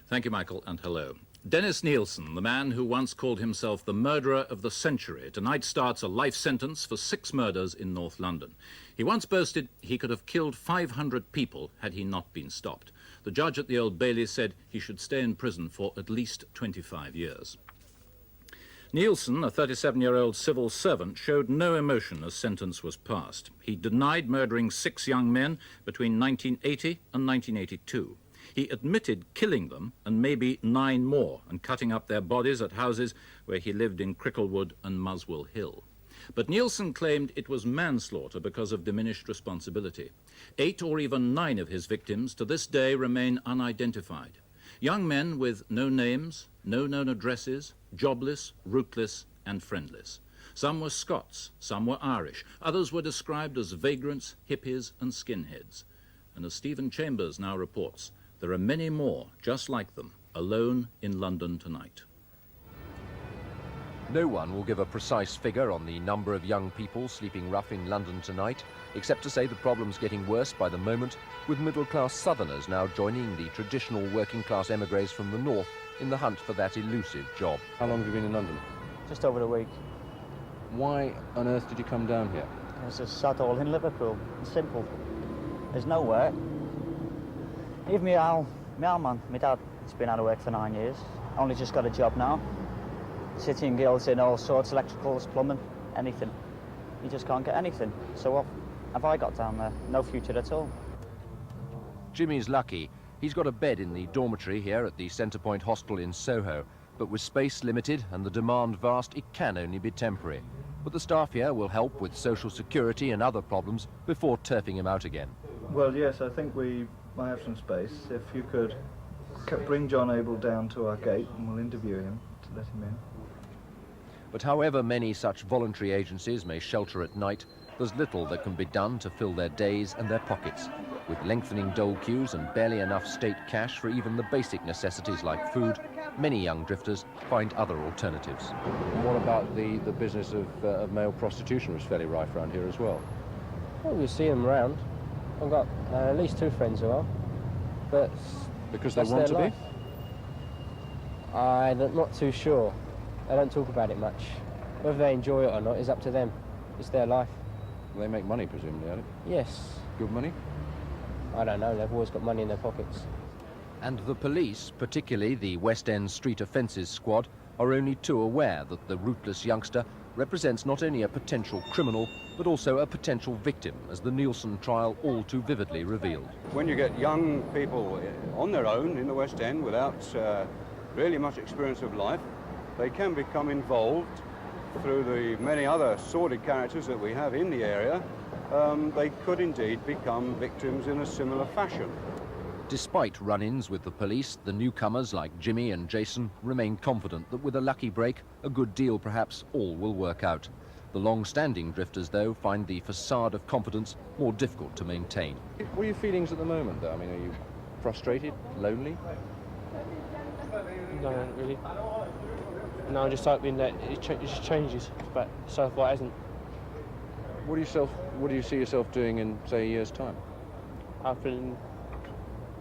Thank you, Michael, and hello. Dennis Nilsen, the man who once called himself the murderer of the century, tonight starts a life sentence for 6 murders in North London. He once boasted he could have killed 500 people had he not been stopped. The judge at the Old Bailey said he should stay in prison for at least 25 years. Nilsen, a 37-year-old civil servant, showed no emotion as sentence was passed. He denied murdering 6 young men between 1980 and 1982. He admitted killing them and maybe 9 more and cutting up their bodies at houses where he lived in Cricklewood and Muswell Hill. But Nilsen claimed it was manslaughter because of diminished responsibility. 8 or even 9 of his victims to this day remain unidentified. Young men with no names, no known addresses, jobless, rootless and friendless. Some were Scots, some were Irish, others were described as vagrants, hippies and skinheads. And as Stephen Chambers now reports, there are many more just like them, alone in London tonight. No one will give a precise figure on the number of young people sleeping rough in London tonight, except to say the problem's getting worse by the moment, with middle-class southerners now joining the traditional working-class emigres from the north in the hunt for that elusive job. How long have you been in London? Just over a week. Why on earth did you come down here? There's a sod hole in Liverpool. It's simple. There's no work. Even my old man, my dad, he's been out of work for 9 years. Only just got a job now. City and Guilds in all sorts, electricals, plumbing, anything. You just can't get anything. So what have I got down there? No future at all. Jimmy's lucky. He's got a bed in the dormitory here at the Centrepoint Hostel in Soho, but with space limited and the demand vast, it can only be temporary. But the staff here will help with social security and other problems before turfing him out again. Well, yes, I think we might have some space. If you could bring John Abel down to our gate and we'll interview him to let him in. But however many such voluntary agencies may shelter at night, there's little that can be done to fill their days and their pockets. With lengthening dole queues and barely enough state cash for even the basic necessities like food, many young drifters find other alternatives. And what about the business of male prostitution, which is fairly rife around here as well? Well, you see them around. I've got at least 2 friends who are, but because they that's want their to life. I'm not too sure. They don't talk about it much. Whether they enjoy it or not is up to them. It's their life. They make money, presumably, don't they? Yes. Good money? I don't know. They've always got money in their pockets. And the police, particularly the West End Street Offences Squad, are only too aware that the rootless youngster represents not only a potential criminal, but also a potential victim, as the Nilsen trial all too vividly revealed. When you get young people on their own in the West End without really much experience of life, they can become involved through the many other sordid characters that we have in the area. They could indeed become victims in a similar fashion. Despite run-ins with the police, the newcomers like Jimmy and Jason remain confident that with a lucky break, a good deal perhaps, all will work out. The long-standing drifters, though, find the facade of confidence more difficult to maintain. What are your feelings at the moment, though? I mean, are you frustrated, lonely? No, not really. No, I'm just hoping that it just changes, but so far it hasn't. What do you see yourself doing in, say, a year's time? I'm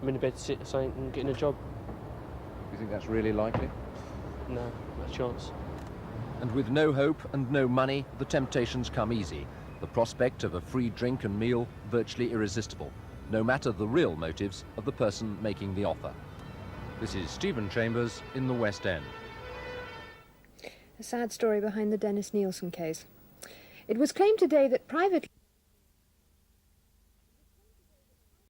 in the bed sitting something and getting a job. Do you think that's really likely? No, not a chance. And with no hope and no money, the temptations come easy. The prospect of a free drink and meal virtually irresistible, no matter the real motives of the person making the offer. This is Stephen Chambers in the West End. A sad story behind the Dennis Nilsen case. It was claimed today that private